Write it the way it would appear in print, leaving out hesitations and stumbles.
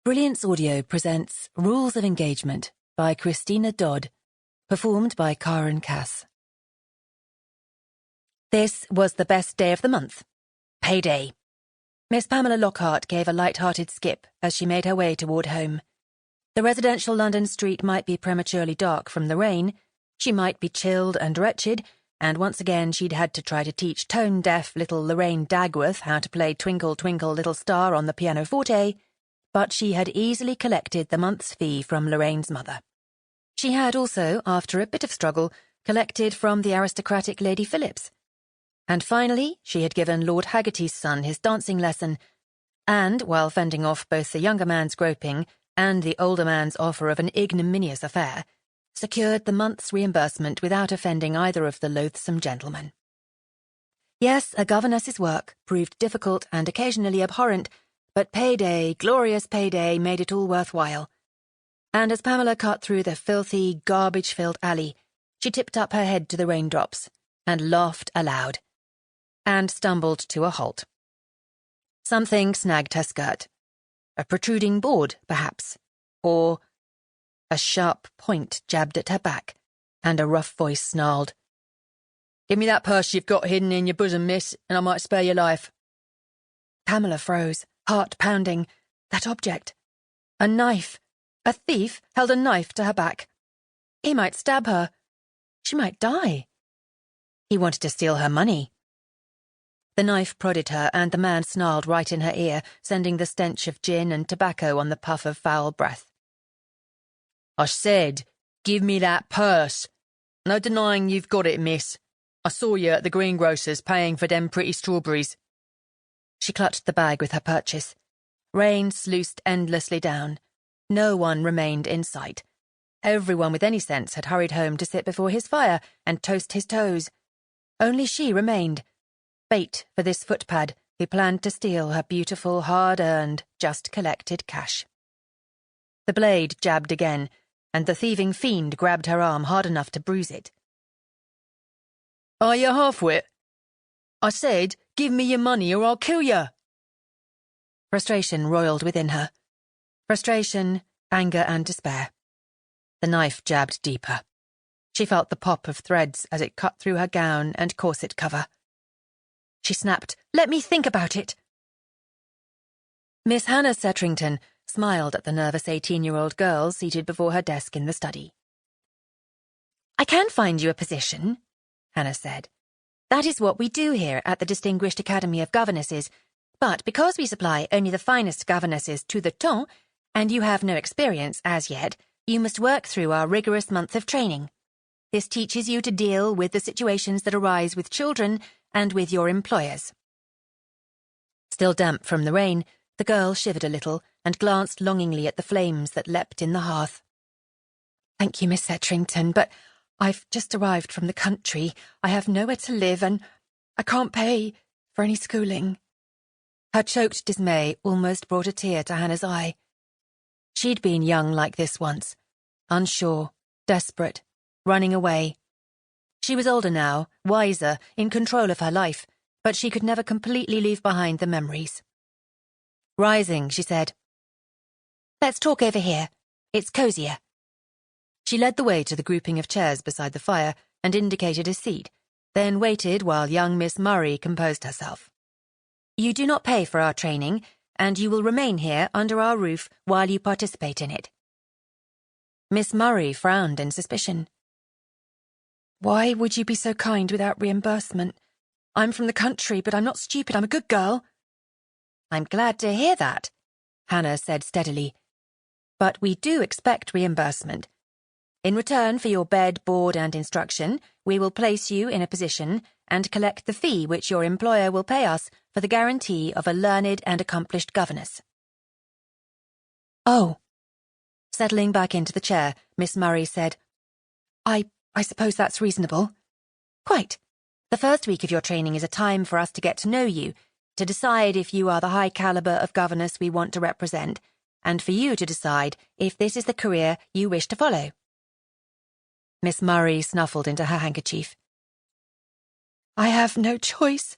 Brilliance Audio presents Rules of Engagement by Christina Dodd, performed by Karen Cass. This was the best day of the month. Payday. Miss Pamela Lockhart gave a light-hearted skip as she made her way toward home. The residential London street might be prematurely dark from the rain, she might be chilled and wretched, and once again she'd had to try to teach tone-deaf little Lorraine Dagworth how to play Twinkle, Twinkle, Little Star on the pianoforte, but she had easily collected the month's fee from Lorraine's mother. She had also, after a bit of struggle, collected from the aristocratic Lady Phillips. And finally, she had given Lord Haggerty's son his dancing lesson, and, while fending off both the younger man's groping and the older man's offer of an ignominious affair, secured the month's reimbursement without offending either of the loathsome gentlemen. Yes, a governess's work proved difficult and occasionally abhorrent, but payday, glorious payday, made it all worthwhile. And as Pamela cut through the filthy, garbage-filled alley, she tipped up her head to the raindrops and laughed aloud, and stumbled to a halt. Something snagged her skirt. A protruding board, perhaps, or a sharp point jabbed at her back, and a rough voice snarled, "Give me that purse you've got hidden in your bosom, miss, and I might spare your life." Pamela froze, heart pounding. That object. A knife. A thief held a knife to her back. He might stab her. She might die. He wanted to steal her money. The knife prodded her, and the man snarled right in her ear, sending the stench of gin and tobacco on the puff of foul breath. "I said, give me that purse. No denying you've got it, miss. I saw you at the greengrocer's paying for them pretty strawberries." She clutched the bag with her purchase. Rain sluiced endlessly down. No one remained in sight. Everyone with any sense had hurried home to sit before his fire and toast his toes. Only she remained, bait for this footpad who planned to steal her beautiful, hard-earned, just-collected cash. The blade jabbed again, and the thieving fiend grabbed her arm hard enough to bruise it. "Are you half-wit? I said, give me your money or I'll kill you." Frustration roiled within her. Frustration, anger, and despair. The knife jabbed deeper. She felt the pop of threads as it cut through her gown and corset cover. She snapped, "Let me think about it." Miss Hannah Setrington smiled at the nervous 18-year-old girl seated before her desk in the study. "I can find you a position," Hannah said. "That is what we do here at the Distinguished Academy of Governesses, but because we supply only the finest governesses to the ton, and you have no experience as yet, you must work through our rigorous month of training. This teaches you to deal with the situations that arise with children and with your employers." Still damp from the rain, the girl shivered a little and glanced longingly at the flames that leapt in the hearth. "Thank you, Miss Setrington, but I've just arrived from the country. I have nowhere to live, and I can't pay for any schooling." Her choked dismay almost brought a tear to Hannah's eye. She'd been young like this once, unsure, desperate, running away. She was older now, wiser, in control of her life, but she could never completely leave behind the memories. Rising, she said, "Let's talk over here. It's cozier." She led the way to the grouping of chairs beside the fire and indicated a seat, then waited while young Miss Murray composed herself. "You do not pay for our training, and you will remain here under our roof while you participate in it." Miss Murray frowned in suspicion. "Why would you be so kind without reimbursement? I'm from the country, but I'm not stupid. I'm a good girl." "I'm glad to hear that," Hannah said steadily. "But we do expect reimbursement. In return for your bed, board, and instruction, we will place you in a position and collect the fee which your employer will pay us for the guarantee of a learned and accomplished governess." "Oh." Settling back into the chair, Miss Murray said, I suppose that's reasonable." "Quite. The first week of your training is a time for us to get to know you, to decide if you are the high caliber of governess we want to represent, and for you to decide if this is the career you wish to follow." Miss Murray snuffled into her handkerchief. "I have no choice.